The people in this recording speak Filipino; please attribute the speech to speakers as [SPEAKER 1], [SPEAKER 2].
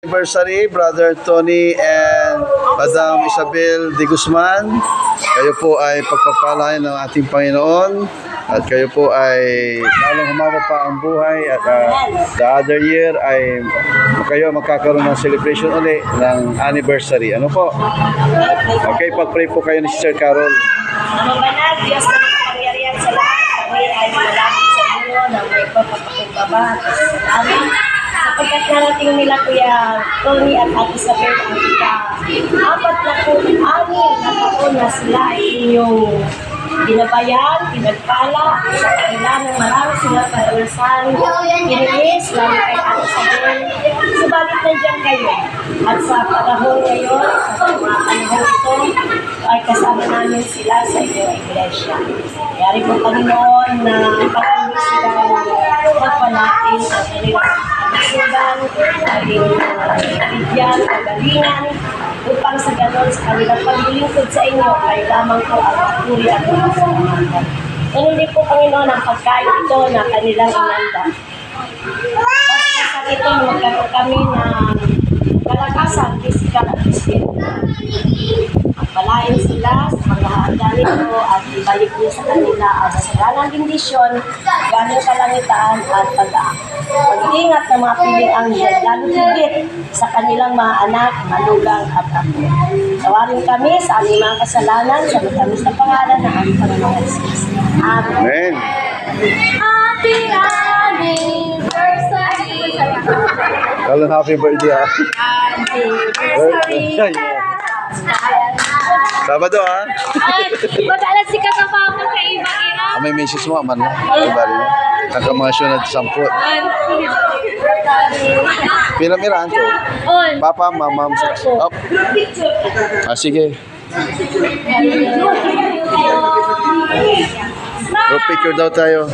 [SPEAKER 1] Anniversary, Brother Tony and Madam Isabel de Guzman. Kayo po ay pagpapalain ng ating Panginoon at kayo po ay lalong humaba pa ang buhay at the other year ay kayo magkakaroon ng celebration ulit ng anniversary. Ano po? Okay, pag-pray po kayo ni Sister Carol.
[SPEAKER 2] Banal, Diyos na makapangyarihan sa lahat. Kami ay malapit sa inyo na may papapakumbaba at salamat. Sapagkat narating nila Kuya Tony at Ate Isabel ang apat na po, 6 na taon na sila ay inyong binabayan, pinagpala, sa kanila ng marami silang karanasan, kinilis, lalo kay Ate Isabel. Subalit nandiyan kayo. At sa panahon ngayon, sa mga panahon ito, ay kasama namin sila sa inyong iglesia. Yari po Panginoon na patuloy silang magpalapin sa kanilang kalusugan, bigyan, kagalingan, upang sa ganon sa kanilang paglilingkod sa inyo ay lamang po ang patuloy at pagkasalamatan. Hindi po Panginoon ang pagkain ito na kanilang inanda. Basta sa ito magkaroon kami na kalakasan, physical at spiritual. Palain sila sa mga handa nito at ibalik niyo sa kanila ang masaganang bendisyon, galing kalangitan at pag-iingat ng mga piling anghel, lalo higit sa kanilang mga anak, manugang at apo. Tawarin kami sa aming mga kasalanan sa matamis na pangalan ng aming Panginoong Jesus. Amen.
[SPEAKER 3] Happy anniversary!
[SPEAKER 1] Alan, happy birthday.
[SPEAKER 3] Anniversary!
[SPEAKER 1] Sabado
[SPEAKER 3] Madalas si kasama ko sa ibang
[SPEAKER 1] may message mo, aman na. Nakamasyon at samput. Pinamiran to. Papa, mama, up. Sige. Group picture daw tayo.